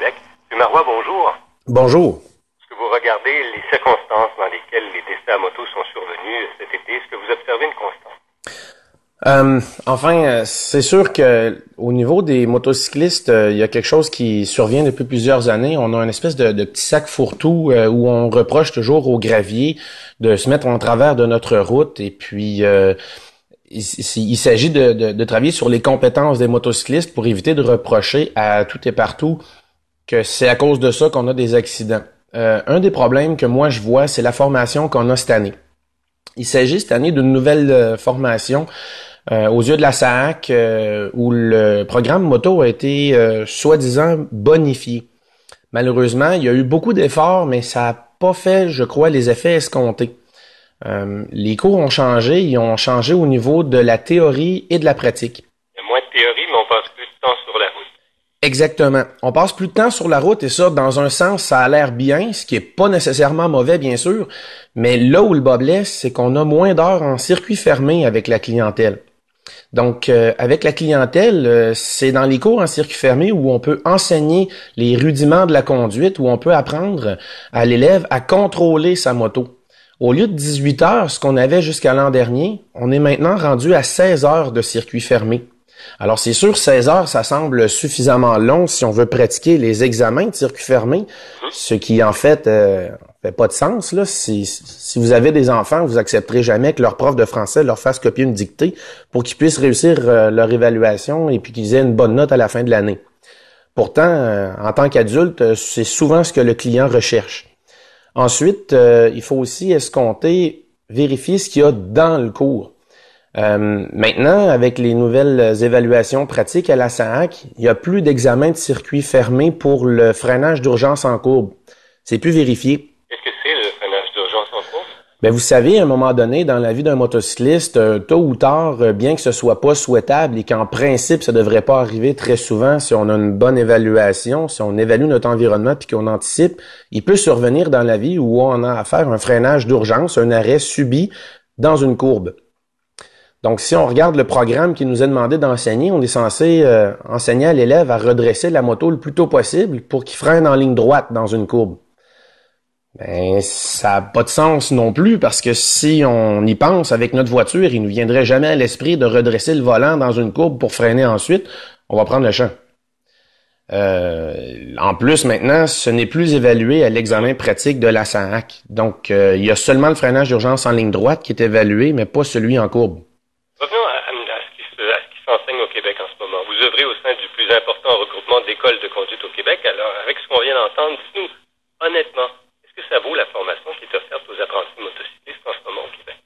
Québec. M. Marois, bonjour. Bonjour. Est-ce que vous regardez les circonstances dans lesquelles les décès à moto sont survenus cet été? Est-ce que vous observez une constance? C'est sûr que au niveau des motocyclistes, il y a quelque chose qui survient depuis plusieurs années. On a une espèce de petit sac fourre-tout où on reproche toujours au gravier de se mettre en travers de notre route. Et puis, il s'agit de travailler sur les compétences des motocyclistes pour éviter de reprocher à tout et partout que c'est à cause de ça qu'on a des accidents. Un des problèmes que moi je vois, c'est la formation qu'on a cette année. Il s'agit cette année d'une nouvelle formation aux yeux de la SAAC où le programme moto a été soi-disant bonifié. Malheureusement, il y a eu beaucoup d'efforts, mais ça n'a pas fait, je crois, les effets escomptés. Les cours ont changé, ils ont changé au niveau de la théorie et de la pratique. Il y a moins de théorie, mais on passe plus de temps sur la route. Exactement. On passe plus de temps sur la route et ça, dans un sens, ça a l'air bien, ce qui est pas nécessairement mauvais, bien sûr. Mais là où le bas blesse, c'est qu'on a moins d'heures en circuit fermé avec la clientèle. Donc, avec la clientèle, c'est dans les cours en circuit fermé où on peut enseigner les rudiments de la conduite, où on peut apprendre à l'élève à contrôler sa moto. Au lieu de 18 heures, ce qu'on avait jusqu'à l'an dernier, on est maintenant rendu à 16 heures de circuit fermé. Alors, c'est sûr, 16 heures, ça semble suffisamment long si on veut pratiquer les examens de circuit fermé, ce qui, en fait pas de sens, là. Si vous avez des enfants, vous accepterez jamais que leur prof de français leur fasse copier une dictée pour qu'ils puissent réussir leur évaluation et puis qu'ils aient une bonne note à la fin de l'année. Pourtant, en tant qu'adulte, c'est souvent ce que le client recherche. Ensuite, il faut aussi escompter, vérifier ce qu'il y a dans le cours. Maintenant, avec les nouvelles évaluations pratiques à la SAAC, il n'y a plus d'examen de circuit fermé pour le freinage d'urgence en courbe. C'est plus vérifié. Qu'est-ce que c'est le freinage d'urgence en courbe? Ben, vous savez, à un moment donné, dans la vie d'un motocycliste, tôt ou tard, bien que ce soit pas souhaitable et qu'en principe, ça devrait pas arriver très souvent si on a une bonne évaluation, si on évalue notre environnement puis qu'on anticipe, il peut survenir dans la vie où on a à faire un freinage d'urgence, un arrêt subi dans une courbe. Donc, si on regarde le programme qui nous est demandé d'enseigner, on est censé enseigner à l'élève à redresser la moto le plus tôt possible pour qu'il freine en ligne droite dans une courbe. Ben, ça n'a pas de sens non plus parce que si on y pense avec notre voiture, il nous viendrait jamais à l'esprit de redresser le volant dans une courbe pour freiner ensuite. On va prendre le champ. En plus, maintenant, ce n'est plus évalué à l'examen pratique de la SAAC. Donc, il y a seulement le freinage d'urgence en ligne droite qui est évalué, mais pas celui en courbe. Revenons à ce qui s'enseigne au Québec en ce moment. Vous œuvrez au sein du plus important regroupement d'écoles de conduite au Québec. Alors, avec ce qu'on vient d'entendre, dites-nous, honnêtement, est-ce que ça vaut la formation qui est offerte aux apprentis motocyclistes en ce moment au Québec?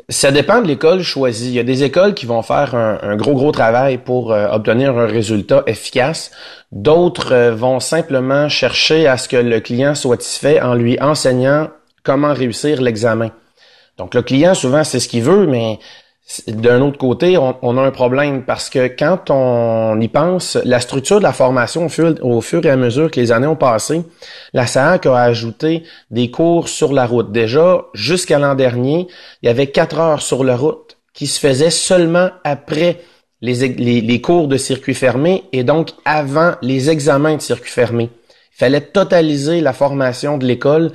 Ça dépend de l'école choisie. Il y a des écoles qui vont faire un gros travail pour obtenir un résultat efficace. D'autres vont simplement chercher à ce que le client soit satisfait en lui enseignant comment réussir l'examen. Donc, le client, souvent, c'est ce qu'il veut, mais d'un autre côté, on a un problème parce que quand on y pense, la structure de la formation au fur et à mesure que les années ont passé, la SAAC a ajouté des cours sur la route. Déjà, jusqu'à l'an dernier, il y avait 4 heures sur la route qui se faisaient seulement après les cours de circuit fermé et donc avant les examens de circuit fermé. Il fallait totaliser la formation de l'école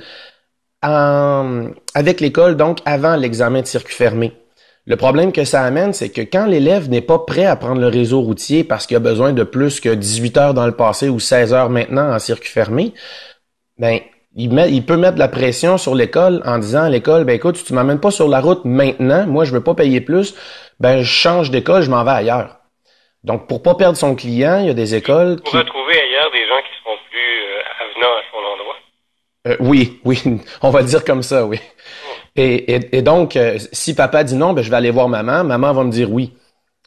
avec l'école, donc avant l'examen de circuit fermé. Le problème que ça amène, c'est que quand l'élève n'est pas prêt à prendre le réseau routier parce qu'il a besoin de plus que 18 heures dans le passé ou 16 heures maintenant en circuit fermé, ben il peut mettre de la pression sur l'école en disant à l'école, ben écoute, si tu m'amènes pas sur la route maintenant, moi je veux pas payer plus, ben je change d'école, je m'en vais ailleurs. Donc pour pas perdre son client, il y a des écoles qui... Pour retrouver ailleurs des gens qui seront plus avenants à son endroit? Oui, on va le dire comme ça, oui. Et donc, si papa dit non, ben je vais aller voir maman. Maman va me dire oui.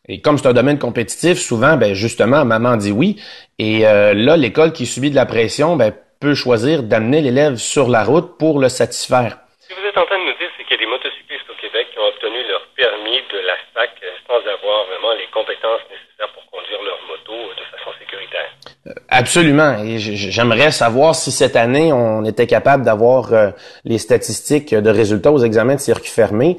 Et comme c'est un domaine compétitif, souvent, ben justement, maman dit oui. Et là, l'école qui subit de la pression, ben peut choisir d'amener l'élève sur la route pour le satisfaire. Ce que vous êtes en train de nous dire, c'est qu'il y a des motocyclistes au Québec qui ont obtenu leur permis de la SAC sans avoir vraiment les compétences nécessaires pour conduire leur moto de façon sécuritaire. Absolument. Et j'aimerais savoir si cette année, on était capable d'avoir les statistiques de résultats aux examens de circuit fermé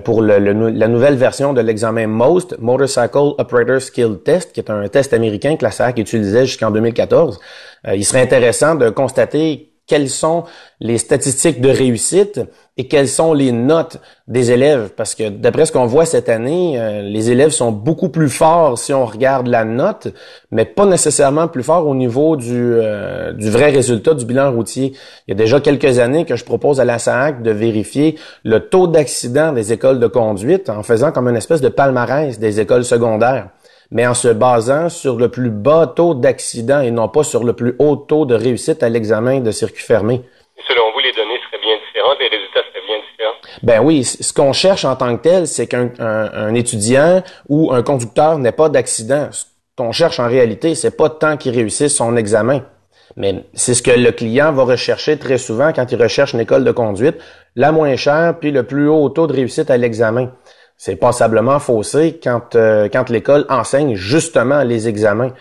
pour la nouvelle version de l'examen MOST, Motorcycle Operator Skill Test, qui est un test américain que la SAC utilisait jusqu'en 2014. Il serait intéressant de constater quelles sont les statistiques de réussite et quelles sont les notes des élèves. Parce que d'après ce qu'on voit cette année, les élèves sont beaucoup plus forts si on regarde la note, mais pas nécessairement plus forts au niveau du vrai résultat du bilan routier. Il y a déjà quelques années que je propose à la SAAC de vérifier le taux d'accident des écoles de conduite en faisant comme une espèce de palmarès des écoles secondaires, mais en se basant sur le plus bas taux d'accident et non pas sur le plus haut taux de réussite à l'examen de circuit fermé. Selon vous, les données seraient bien différentes, les résultats seraient bien différents? Ben oui, ce qu'on cherche en tant que tel, c'est qu'un étudiant ou un conducteur n'ait pas d'accident. Ce qu'on cherche en réalité, c'est pas tant qu'il réussisse son examen. Mais c'est ce que le client va rechercher très souvent quand il recherche une école de conduite, la moins chère puis le plus haut taux de réussite à l'examen. C'est passablement faussé quand l'école enseigne justement les examens.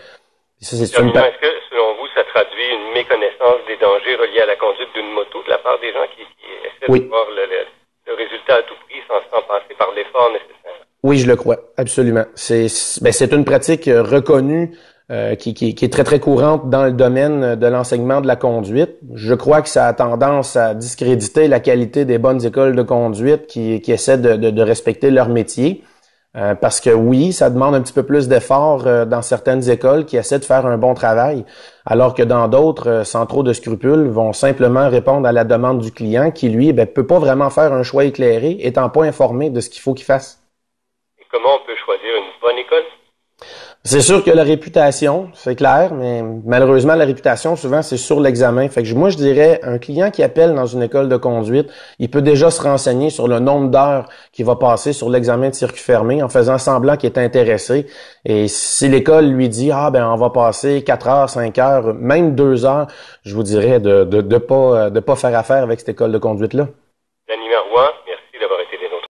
Est-ce que, selon vous, ça traduit une méconnaissance des dangers reliés à la conduite d'une moto de la part des gens qui essaient de voir le résultat à tout prix sans passer par l'effort nécessaire? Oui, je le crois, absolument. C'est une pratique reconnue qui est très, très courante dans le domaine de l'enseignement de la conduite. Je crois que ça a tendance à discréditer la qualité des bonnes écoles de conduite qui essaient de respecter leur métier. Parce que oui, ça demande un petit peu plus d'efforts dans certaines écoles qui essaient de faire un bon travail, alors que dans d'autres, sans trop de scrupules, vont simplement répondre à la demande du client qui, lui, peut pas vraiment faire un choix éclairé, étant pas informé de ce qu'il faut qu'il fasse. Et comment on peut choisir une bonne école? C'est sûr que la réputation, c'est clair, mais malheureusement, la réputation, souvent, c'est sur l'examen. Fait que moi, je dirais, un client qui appelle dans une école de conduite, il peut déjà se renseigner sur le nombre d'heures qu'il va passer sur l'examen de circuit fermé en faisant semblant qu'il est intéressé. Et si l'école lui dit, on va passer 4 heures, 5 heures, même 2 heures, je vous dirais de pas faire affaire avec cette école de conduite-là.